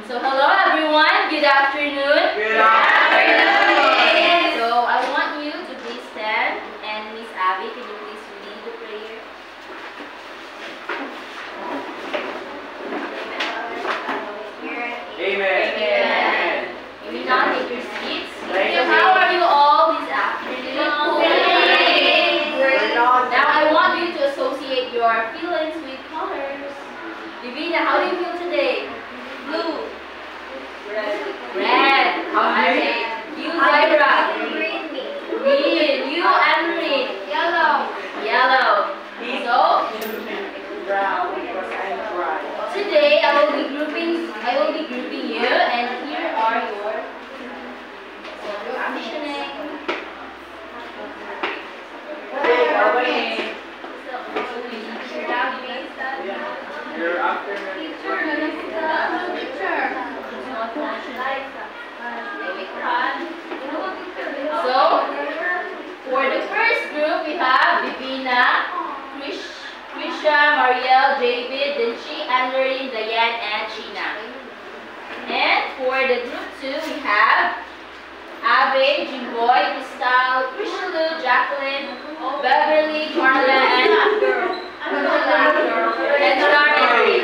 So hello everyone, good afternoon. Good afternoon. So I want you to please stand, and Miss Abby, can you please lead the prayer? Amen. Amen. You may now take your seats. Thank So you. how are you all this afternoon? Now I want you to associate your feelings with colors. Divina, how do you feel today? Blue. Red. Okay. You, Zaira. Green. You, Anne-Marie. Yellow. So Brown because I'm bright. today I will be grouping you, and here are your functioning. Your afternoon. So, for the first group, we have Vivina, Krisha, Marielle, David, Dinchi, Anne-Marie, Diane, and Sheena. And for the group 2, we have Abe, Jimboy, Crystal, Krishalu, Jacqueline, Beverly, Carla, and Charlie.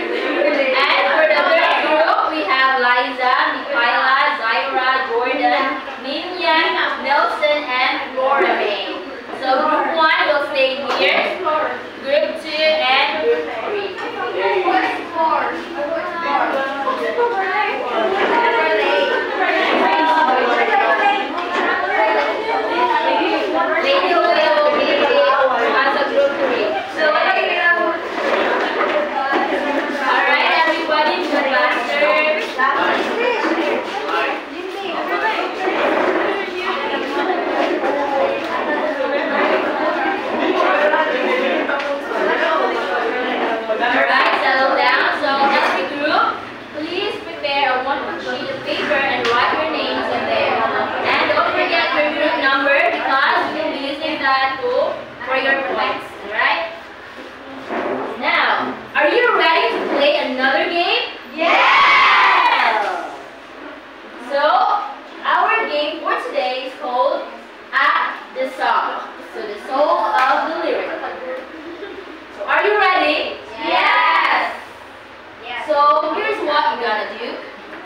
And for the third group, we have Liza, Michaela, Zaira, Jordan, Minian, Nelson, and Flora May. So group 1 will stay here, group 2 and group 3. Lady will be as a group 3. Alright, everybody, to the Alright, settle down. So every group, please prepare a 1-foot sheet of paper and write your names in there. And don't forget your group number because we'll be using that for your points. Alright? Now, are you ready to play another game? Yes! So, our game for today is called At the Song. So, the soul of the lyric. So, are you ready? Yes! So, here's what you're gonna do.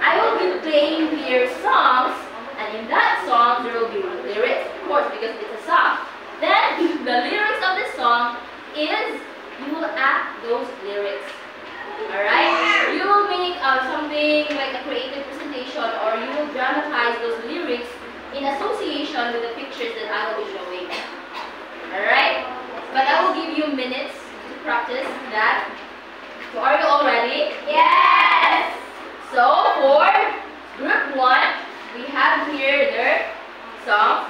I will be playing here songs, and in that song there will be lyrics, of course, because it's a song. Then, the lyrics of the song is, you will act those lyrics. Alright? You will make something like a creative presentation, or you will dramatize those lyrics in association with the pictures that I will be showing. Alright? But I will give you minutes to practice that. So are you all ready? Yes! So for group 1, we have here their song.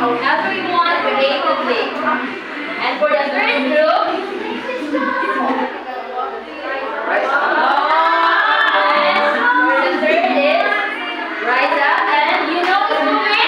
However you want, creatively. And for the third group, for the third is Rise Up, and you know this movie?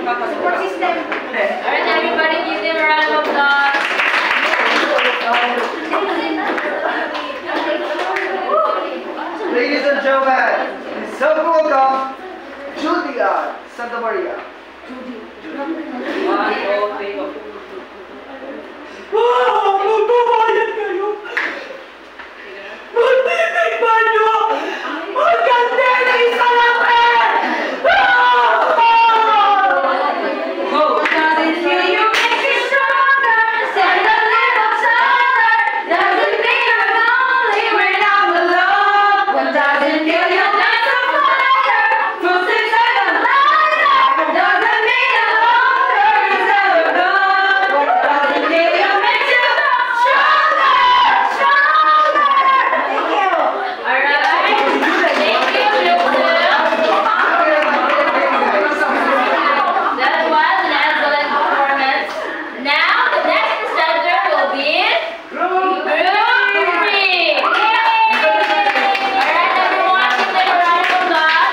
Support system. Alright, everybody, give them a round of applause. Ladies and gentlemen, please help welcome Julia Santa Maria. Magbabayad kayo! Magtitikman nyo! Magkante na isa lang Doesn't feel you makes you stronger. Stand a little taller. Doesn't mean I'm lonely when I'm alone. What doesn't feel you makes you brighter. Proves it's like a lighter. Doesn't mean the longer is ever gone. What doesn't feel you makes you stronger, stronger. Thank you. Alright, thank you, That was an excellent performance. Now, the next presenter will be Group 3. Alright, everyone, give them a round of applause.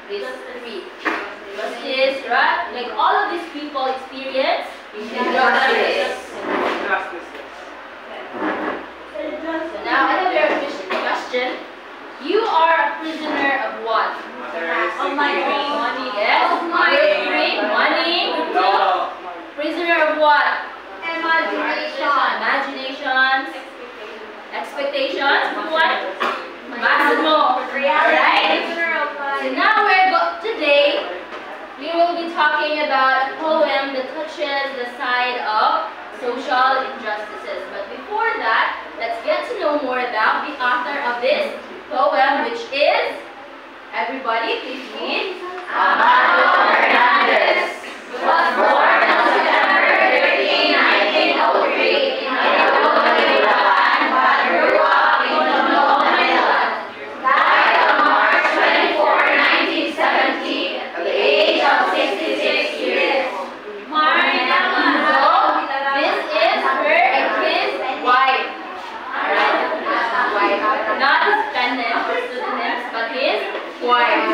these three. Justice, right? Like all of these people experience injustice. So now I have your question. You are a prisoner of what? Of my dream. Money, yes. Of my Group three, money. Group two, prisoner of what? Imagination. Imaginations. Expectations. Group one? Maximo. Alright. So now today touches the side of social injustices. But before that, let's get to know more about the author of this poem, which is, everybody please read, Amado Hernandez was born on September 13, 1903 in Manila, but grew up in Tondo, Manila. Died on March 24, 1970 at the age of 66 years. So, this is her and his wife. Alright, wife. Not his pen names or pseudonyms, but his wife.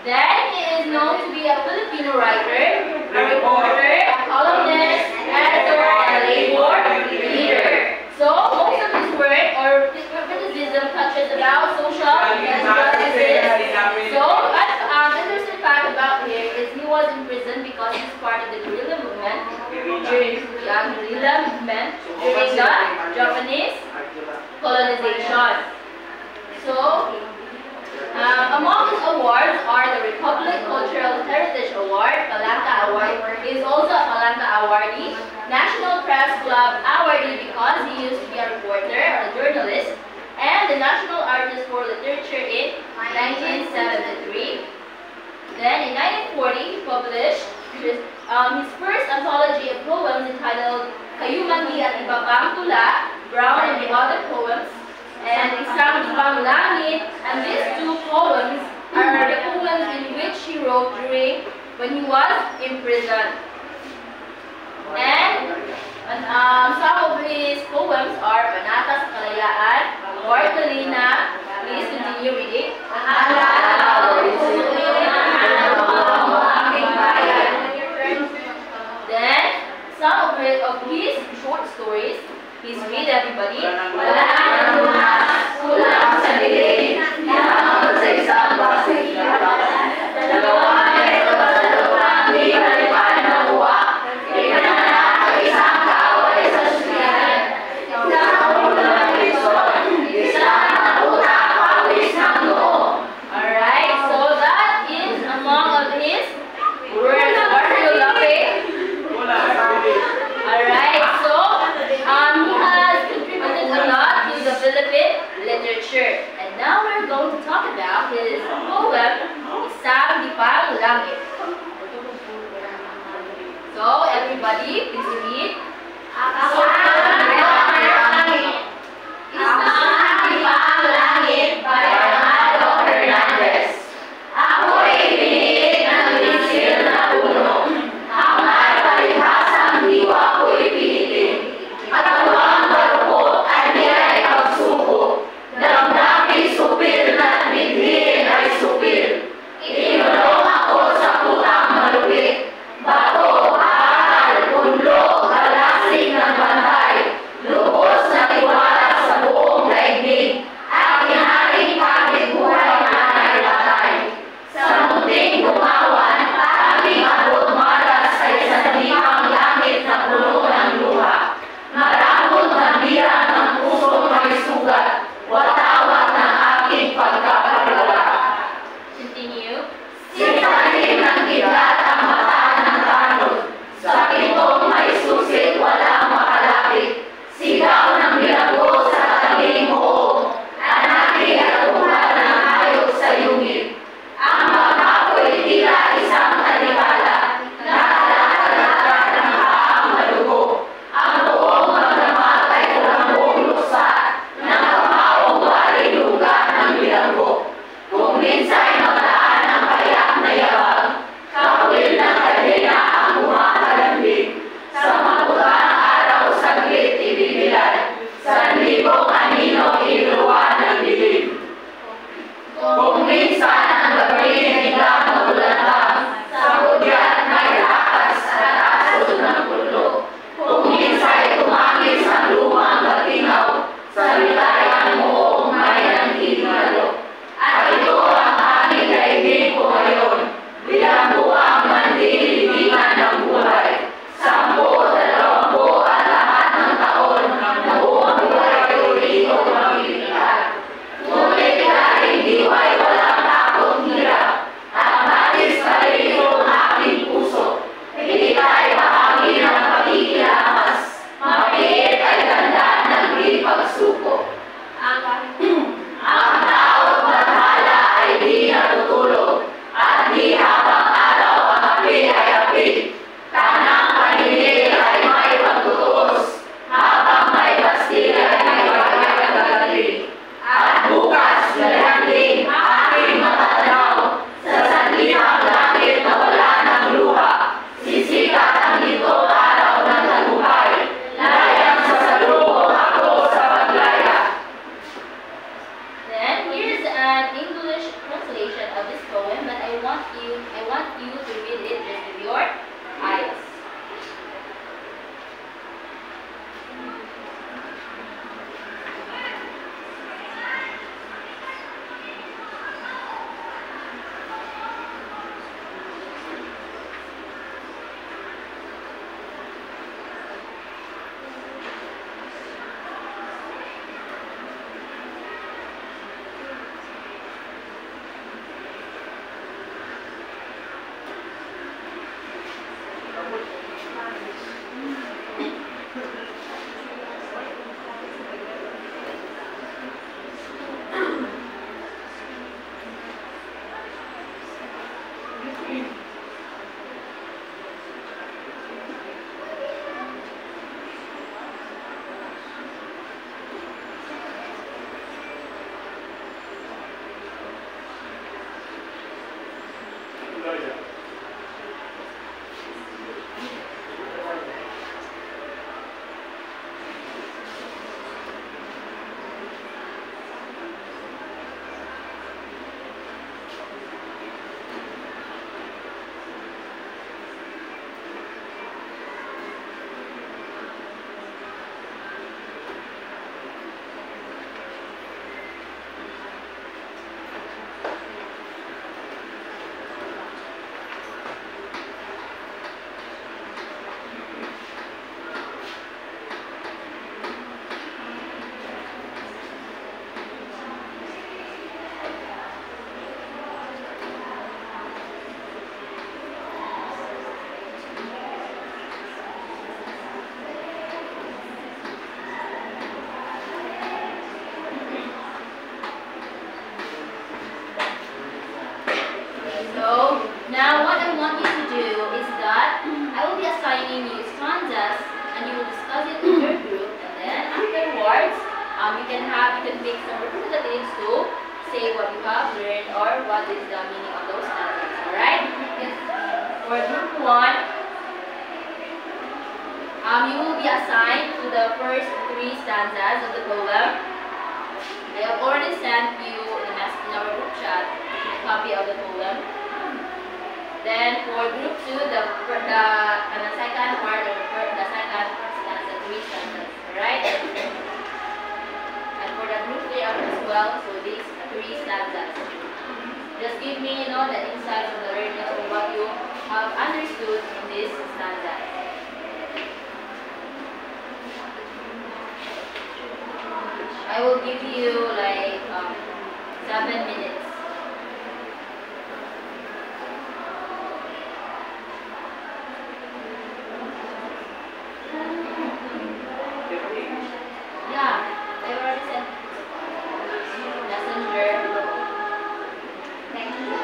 Then he is known to be a Filipino writer, a reporter, a columnist, editor, and a labor leader. So most of his work or his criticism touches about social injustices. So interesting fact about him is he was in prison because he's part of the guerrilla movement during the Japanese colonization. So among his awards are the Republic Cultural Heritage Award, Palanca Award. He is also a Palanca awardee, National Press Club awardee because he used to be a reporter or a journalist, and the National Artist for Literature in 1973. Then in 1940, he published his first anthology of poems entitled Kayumangi at Iba Pang Tula, Brown and the Other Poems, and Isang Ibang Langit, and these two poems are the poems in which he wrote when he was in prison. And some of his poems are Panata sa Kalayaan, Mortalina. Please continue reading. Then some of his short stories. Please read, everybody. Kulang sa dilim, yaman sa isang basig na dalawa ito sa lupang di malipan na buwak. Pinanganak ang isang kaway sa sulian. Isang ulang lison, isang utak pawis ng noo. Alright, so that is among of his words. What are you laughing? Alright, so he has contributed a lot to the Philippine literature. And now we're going to talk about his poem, Isang Ibang Langit. So everybody, please read. Isang ibang langit by Amado Hernandez. Ako'y biniit ng lisil na puno. Ang maripalihasang diwa ko'y pilitin. Katawang marupot ay niya'y pagsuko. Damdamin supil na't bighin ay supil. Itinulong ako sa putang malupit. Bato, bakal, punlo, halasing ng bantay. Lubos na tiwala sa buong daigdig. At inaring kahit buhay na naipatay. Sa munting gumawan, tanging abot maras ay sa dibang langit na puno ng luha. Marambot na bilang ng pusong may sugat. Watawat ng aking pagkakagawa. Continue. Sintalim ng kidlat ang mata ng tanod. Sa pintong may susit, walang makalapit. Sigaw ng bilanggo sa tabing mo. Anaki at ulan ng hayop sa yungit. Ang mga ko'y tila isang talikala. Nakalatalatat ng haang malugo. Ang buong magdamat ay kulambong lusa. Nang kamaong warilugan ng bilanggo. Kung minsa'y magdaan ang payak na yabag. now what I want you to do is that I will be assigning you stanzas and you will discuss it in your group, and then afterwards you can pick some representatives to say what you have learned or what is the meaning of those stanzas. Alright? For group 1, you will be assigned to the first 3 stanzas of the poem. I have already sent you in our group chat a copy of the poem. Then for group 2, the second part of the second stanza, 3 stanzas. Alright? And for the group 3 as well, so these 3 stanzas. Just give me, the insights of the learning of what you have understood in this stanza. I will give you like 7 minutes. Yeah, I already sent messenger. Thank you.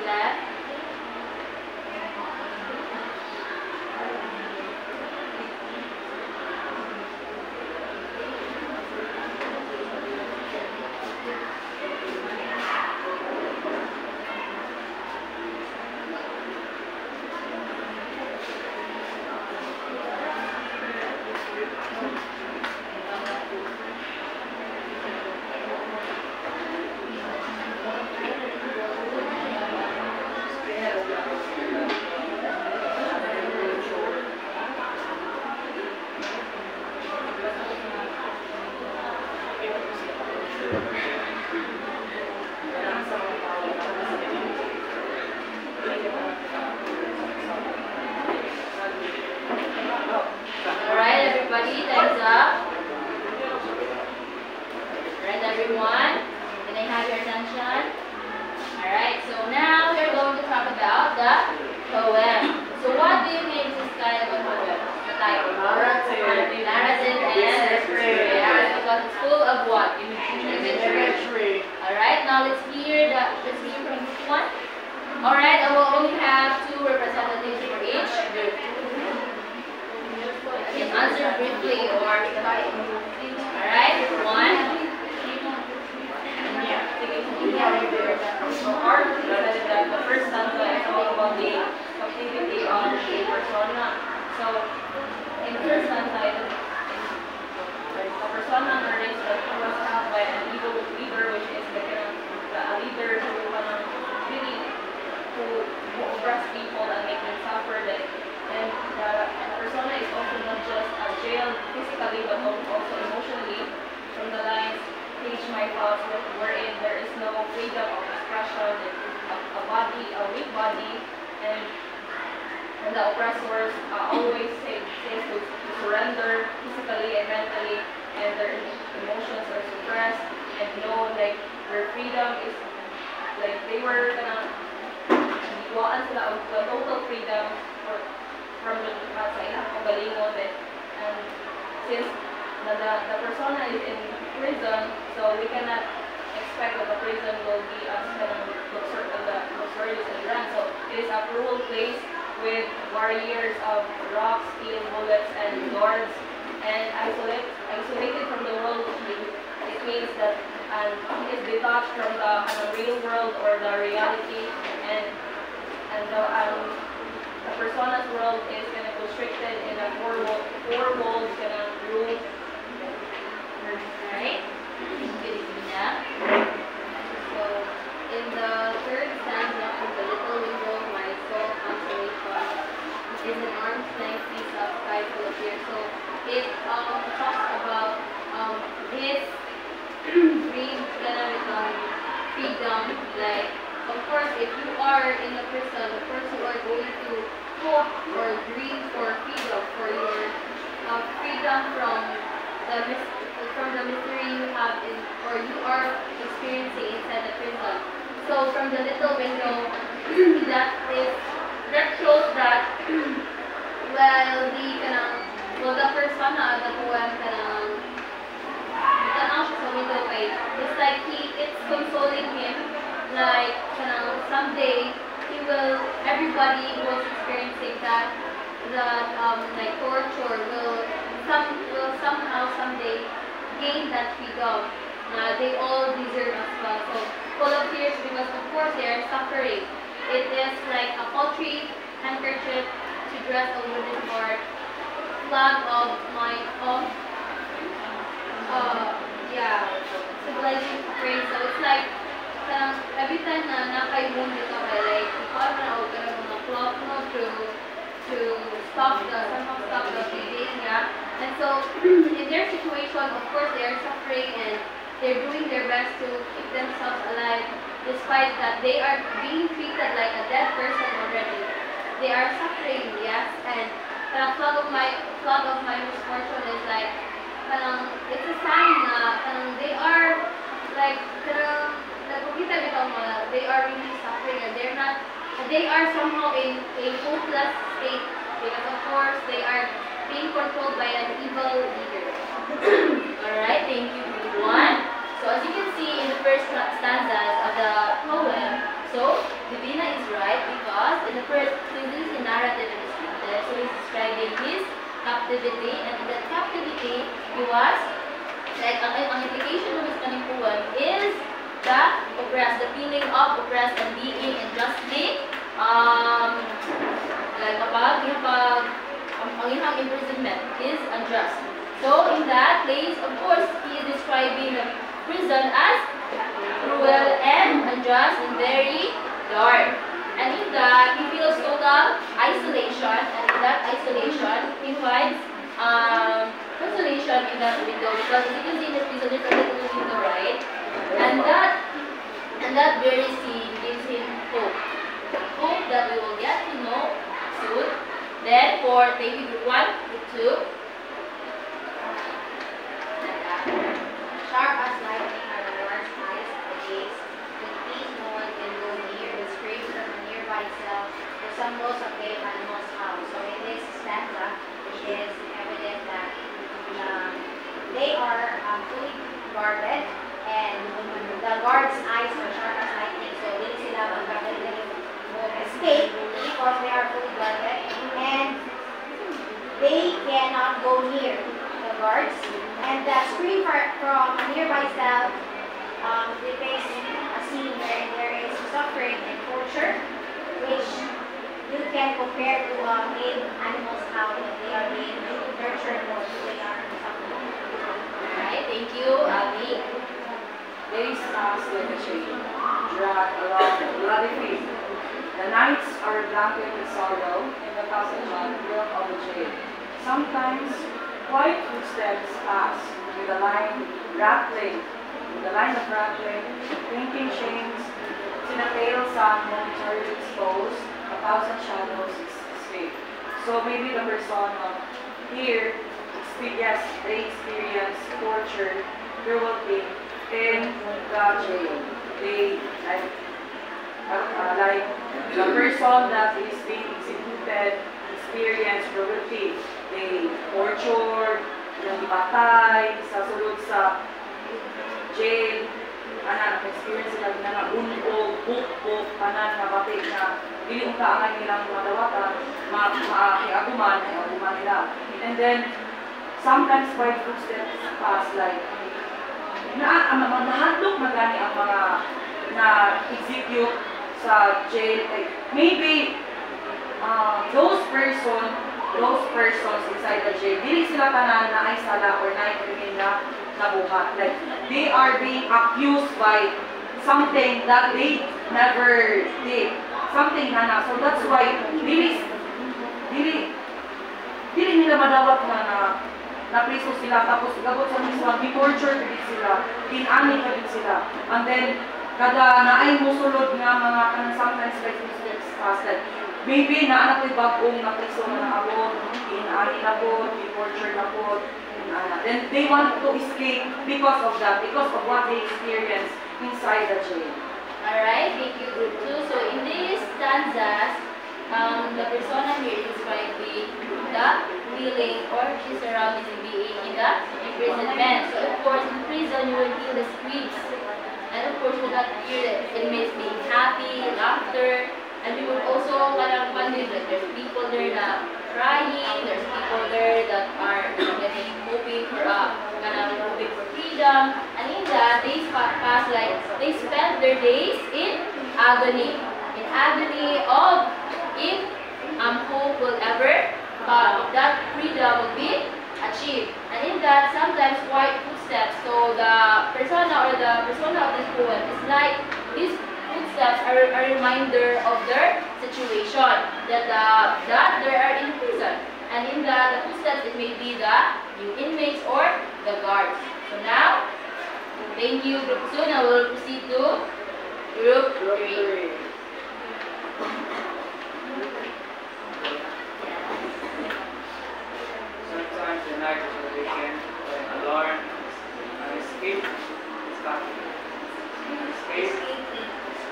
left. Alright, everybody, time's up. Alright, everyone, can I have your attention? Alright, so now we're going to talk about the poem. So what do you think is kind of a poem? The title? Narrative. Narrative and history. Because it's full of what? Imagery. Alright, now let's hear from this one. Alright, I will only have 2 representatives for each group. You can answer briefly or alright, 1. So art represented that the first stanza is all about the activity on a persona. So in the first stanza, the persona narrates that he was found by an evil leader, which is the leader who really who oppress people and make them suffer. And the persona is also not just jailed physically but also emotionally. From the lines, "Cage my thoughts, wherein there is no freedom of expression, a weak body, and the oppressors always say to surrender physically and mentally, and their emotions are suppressed, and know like their freedom is like they were gonna iwaan sila og total freedom from the sa ilang kagalingon, and since the persona is in prison, so we cannot expect that the prison will be as luxurious and grand. So it is a cruel place with warriors of rocks, steel, bullets, and lords, and isolated from the world. It means that he is detached from the real world or the reality, and the persona's world is kind of constricted in a four walls kind of rule. Alright, good enough. So, in the third stanza of the little window of my soul consolation is an arm's length piece of sky full of tears. So, it talks about his dream gonna become freedom. Like, of course, if you are in a prison, of course you are going to hope or dream for freedom, for your freedom from the misery you have or you are experiencing inside the prison. So from the little window, that shows that the persona of the poem sa window kay it's like it's consoling him, like someday everybody who was experiencing that like torture will somehow someday gain that freedom. They all deserve as well. So full of tears because of course they are suffering. It is like a paltry handkerchief to dress a wooden heart, flag of symbolizing praise. So it's like every time na nakaimon dito kay like ikaw na o ka mga cloth mo to stop the bleeding, yeah. And so in their situation, of course, they are suffering and they're doing their best to keep themselves alive, despite that they are being treated like a dead person already. They are suffering, yes, and the flag of my misfortune is like it's a sign na they are like they are really suffering and they are somehow in a hopeless state because of course they are being controlled by an evil leader. Alright, thank you everyone. So as you can see in the first stanzas of the poem, so Divina is first, this is a narrative and descriptive. So he's describing his captivity, and in that captivity, he was, like, ang implication of his panimpuan is the oppressed, the feeling of oppressed and being unjustly, like, ang iyang imprisonment is unjust. So, in that place, of course, he is describing the prison as cruel and unjust and very dark. And in that, he feels total isolation, and in that isolation, he finds consolation in that window, because as you can see in the prison, there's a little window, right? And that very scene gives him hope. Hope that we will get to know soon. Then for maybe group 1, group 2. Sharp as lightning are the Lord's eyes and gaze. With peace no one can go near. The screams from a nearby cell resembles a cave animal's house. So in this stanza, it is evident that they are fully guarded, and the guard's eyes are sharp as lightning. So hindi sila magkakalit escape because they are fully guarded, and they cannot go near the guards. And the scream from a nearby cell depicts a scene where there is suffering and torture, which you can compare to a cave animal's house that they are being nurtured or they are suffering. Alright, thank you, Ali. Days pass like a chain, drag along a bloody feet. The nights are blanketed with sorrow in the passage on the milk of the jail. Sometimes quiet footsteps pass with a line of rattling, clinking chains, to the pale sun momentarily exposed, 1,000 shadows escape. So maybe the persona here, yes, they experience torture, cruelty in the jail. They like the person that is being executed experience cruelty. They tortured, patay, sa sulod sa jail, experience sila na unbog, buk-buk, na batik na dili untaangan nilang madawatan, maaguman nila. And then, sometimes by footsteps pass like, nahandok magani ang mga na-execute sa jail. Like, maybe, those persons inside the jail, dili sila tanan na ay sala or na krimen na nabuhat. Like, they are being accused by something that they never did. Something na. So that's why, dili nila madawat na priso sila, tapos gabot sa mismo, di-torture din sila, inani ka din sila. And then, kada naay musulod nga mga sometimes like footsteps past that, maybe na anak bagong na priso na naabot, inani na po, di-torture na po, then they want to escape because of that, because of what they experience inside the jail. Alright, thank you, group 2. So in these stanzas, the persona here is describing the feeling or his surroundings in being in the imprisonment. So of course, in prison you will hear the screams, and of course you will not hear the inmates being happy, laughter, and you will also parang wonder that there's people there that crying, there's people there that are hoping for hoping for freedom, and in that they pass like they spend their days in agony of if hope will ever that freedom will be achieved. And in that, sometimes quiet footsteps. So the persona of this poem is like these footsteps are a reminder of their situation, that they are in prison. And in the footsteps, it may be the new inmates or the guards. So now, thank you, group 2. Now we'll proceed to group 3. Sometimes the night is a weekend, when alarm, and escape is possible. Escape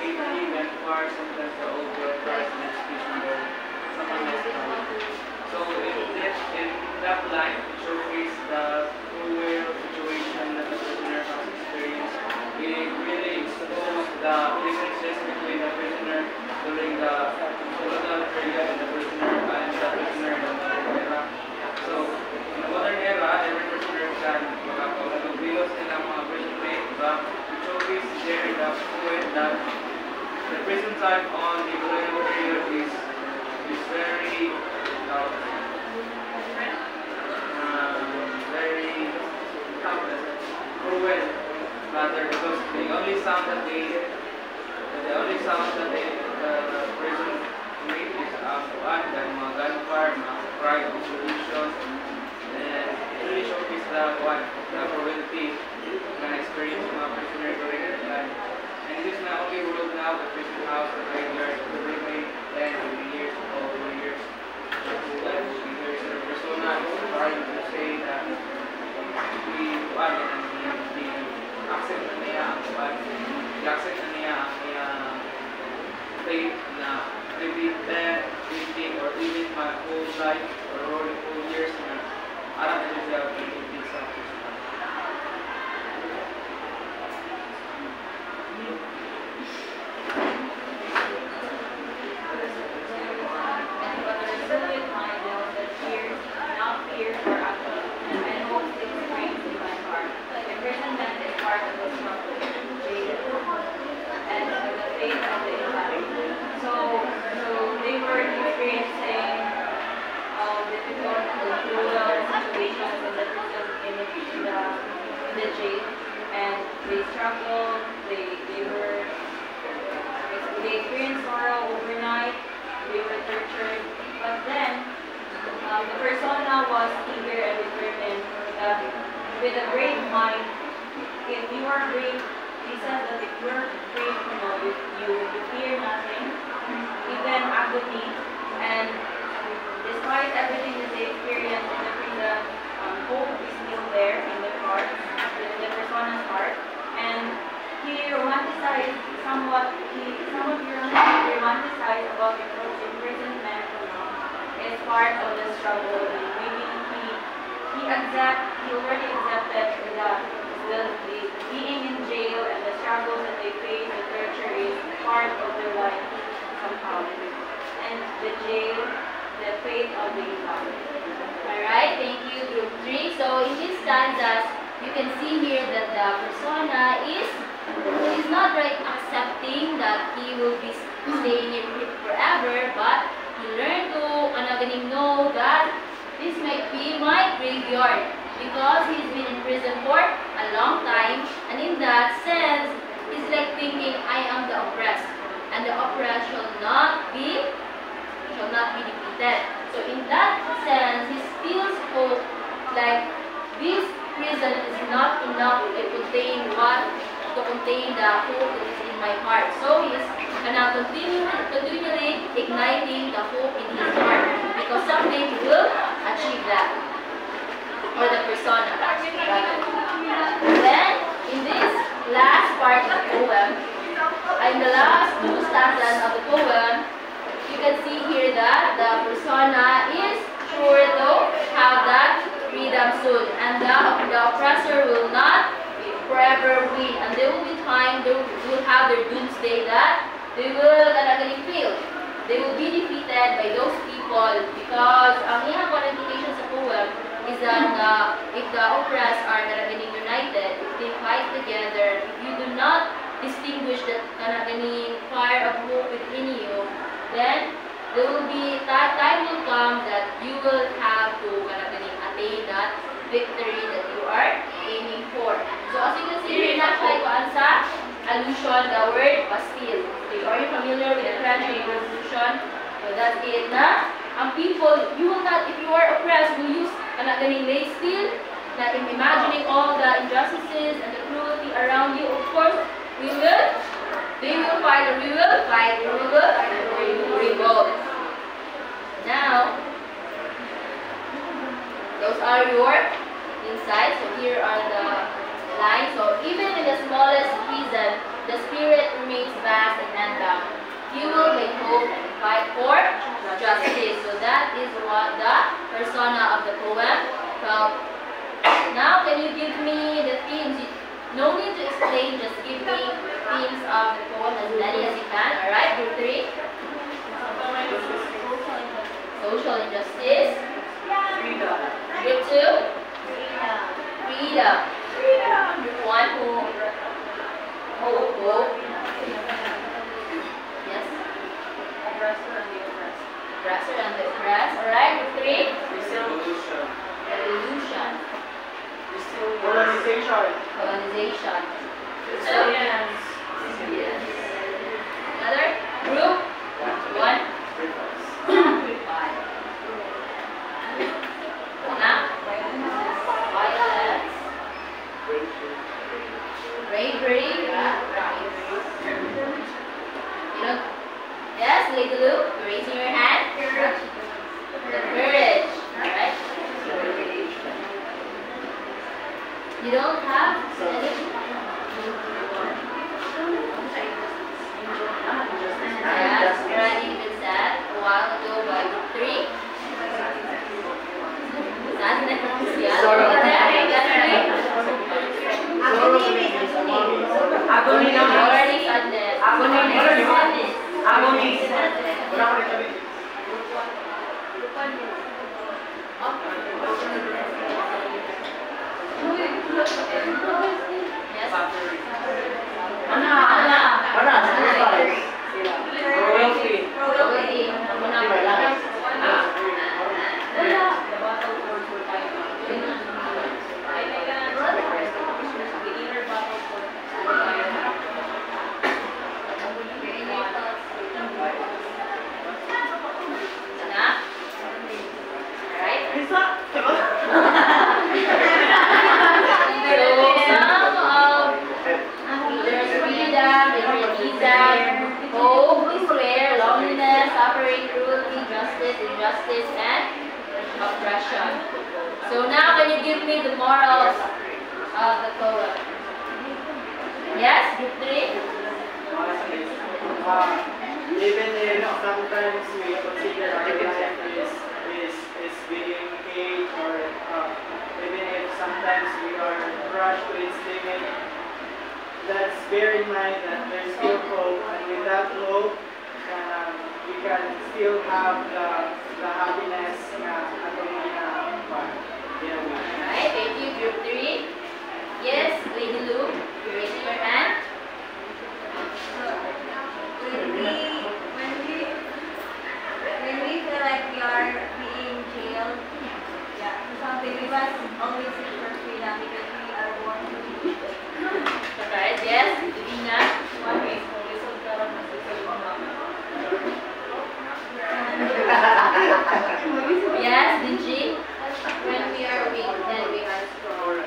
even far, sometimes the old world tries to speak under someone else. So in that line, it showcases the cruel situation that the prisoner has experienced. It really exposed the differences between the prisoner during the that the prison time on the colonial period is very very cruel, rather, because the only sound that the prison made is kuan dan mga gunfire, mga cry of solution, and it really showcase the cruelty na experience ng mga prisoner during that time. And it is not only world now, the prison house, the graveyard, every may 10, 20 years, or 20 years, years in persona is trying to say that we accept na niya ang i-accept na niya ang faith na living 10, 15, or even my whole life or whole years na alam na siya pinipin sa Krishna. They experienced sorrow overnight, they were tortured, but then the persona was eager and determined that with a great mind, if you are brave, he says that if you are brave, you fear nothing, even agony, and despite everything that they experienced in the prison, hope is still there in their heart, in the persona's heart, and he romanticized somewhat romanticized about the imprisonment as part of the struggle. Maybe he already accepted that the being in jail and the struggles that they face, the torture is part of their life somehow. And the jail, the fate of the life. Alright, thank you, group 3. So in these stanzas, you can see here that the persona is not right accepting that he will be staying here forever, but he learned to know that this might be my graveyard because he's been in prison for a long time, and in that sense, he's like thinking, I am the oppressed, and the oppressed shall not be defeated. So in that sense, he feels hope, like this prison is not enough to contain the hope that is in my heart. So he is continually igniting the hope in his heart, because someday he will achieve that, or the persona. Then, in this last part of the poem, in the last 2 stanzas of the poem, you can see here that the persona is sure to have that freedom soon, and the oppressor will not forever win, and there will be time they will have their doomsday that they will fail. They will be defeated by those people, because ang iyang qualification sa poem is that if the oppressed are united, if they fight together, if you do not distinguish that fire of hope within you, then there will be time will come that you will have to attain that victory that you are aiming for. So as you can see here, na-try ko sa allusion, the word Bastille. Okay, are you familiar with the French Revolution? So that's it na. Ang people, you will not, if you are oppressed, will use lay still, na imagining all the injustices and the cruelty around you. Of course, they will fight, or we will fight, or we will revolt. Now, those are your insights. So here are the lines. So even in the smallest prison, the spirit remains vast and unbound. You will make hope and fight for justice. So that is what the persona of the poem. So now can you give me the themes? No need to explain, just give me themes of the poem as many as you can. Alright, group 3. Social injustice. Freedom. Group 2. Freedom. Group 1. Hope. civilization. So, yes. Another group. One. Now, violence. Bravery. You know, yes, Lady Lou, you're raising your hand. The courage. Alright? You don't have any. Yes, already been said a while ago by 3. Sadness. Yes, over there. That's 3. Already sadness. Yes. Royalty. Injustice, and oppression. So now can you give me the morals of the Torah? Yes, group 3? Even if sometimes we consider our life is being hate, or even if sometimes we are rushed to its limit, let's bear in mind that there's still hope, and with that hope, we can still have the happiness Alright, thank you, group 3. Yes, Lady Lou, you're raising your hand. When we feel like we are being jailed, something, we must always seek for freedom because we are born to be. Alright, yes, Divina. Yes, Dinji. When we are weak, then we are strong.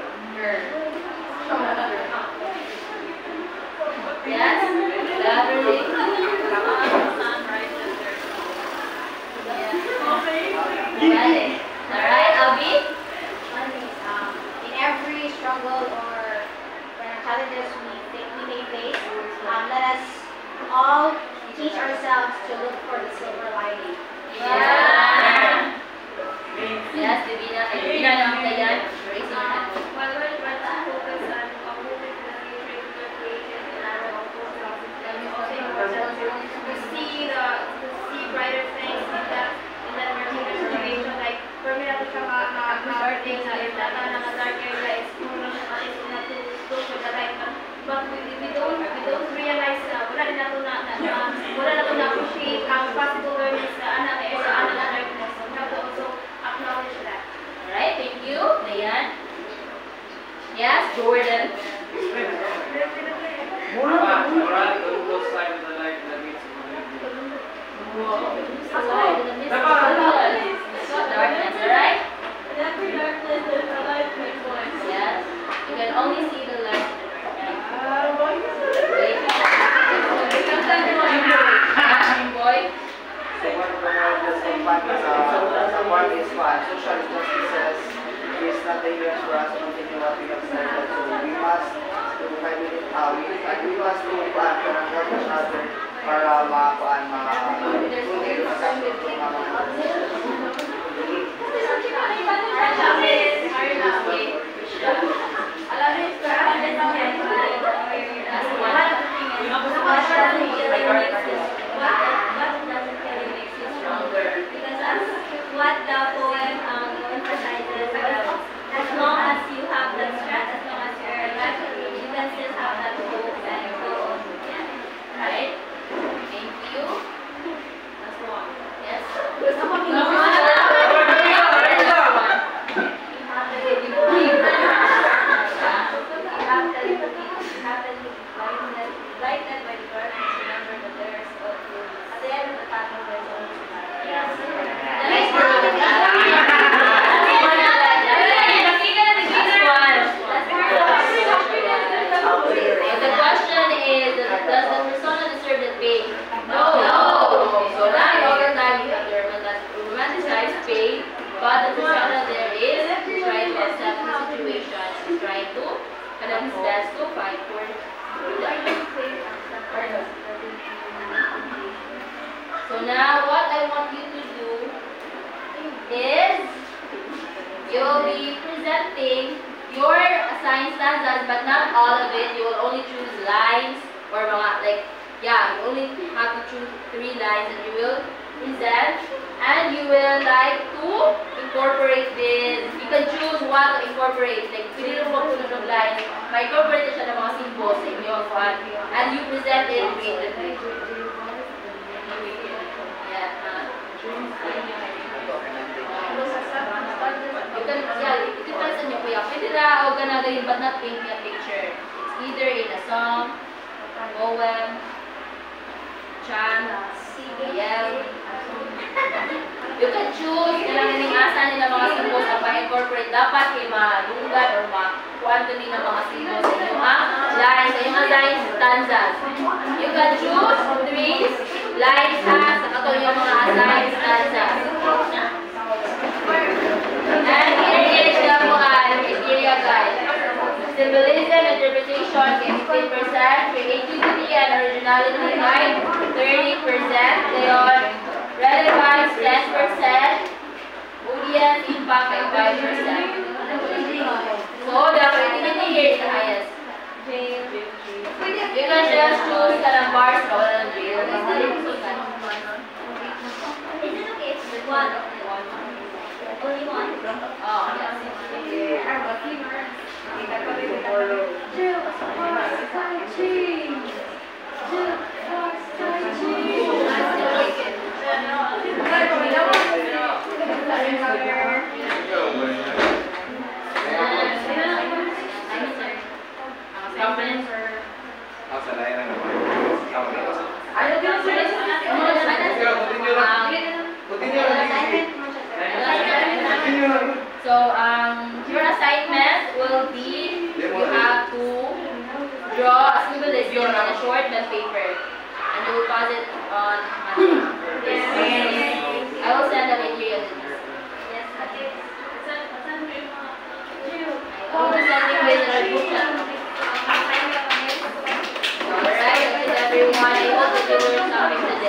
Yes, Beverly. Alright, Abby. In every struggle or challenges we may face, let us all teach ourselves to look for the silver lining. Yeah. Yes, Divina. Divina naman yan. Raising your hand. While we're trying to focus on moving to the future, to the creation and our own selves, it's also important to see brighter things in that particular situation. Like, for me, natin siya ma-thing na if that na dark area is more is not to go for the light. But we don't realize na wala na to na-appreciate ang possible learnings na ana na darkness. So we have to also acknowledge that. Alright, thank you. Dayan. Yes, Jordan. Moral, don't lose sight of the light that leads to Darkness, alright? Every darkness is a light makes one. Yes. You can only see the light. Boy. So one of the largest companies sa part is social justices is not dangerous for us to continue what we have started. So we must to find it we must to help each other para makakuan What the poem emphasizes, as long as you have that strength, as long as you're alive, you can still have that hope and go on. Right? Thank you. now what I want you to do is you'll be presenting your assigned stanzas, but not all of it. You will only choose lines or mga like, yeah, you only have to choose 3 lines that you will present, and you will like to incorporate this. You can choose what to incorporate. Like, pili mo po ng lines, ma-incorporate siya ng mga symbols sa inyo, and you present it creatively. You can find sa inyo, kuya. Pwede na o ganagayin, but not painting a picture. It's either in a song, poem, chant, yell. You can choose nilang niningasa nila mga symbols na pa-incorporate. Dapat kay malunggan or ma-kuwanto nila mga symbols sa inyo lines, sa yung lines, stanzas. You can choose 3 lines sa katong yung mga assigned stanzas. And here is the criteria guide. Symbolism, interpretation, 15%, creativity and originality, 30%, Leon, relevance, 10%, audience, impact, 5%. So, the creativity here is the highest. You can just choose the bars or the jail. Is it okay if it's one? Only one? Oh, yes. So, your assignment will be, you have to draw a symbolism on a short bond paper, and you will pass it on Monday. I will send the material to you. I will be sending with the book chat. Alright, everyone. I hope that you learned something today.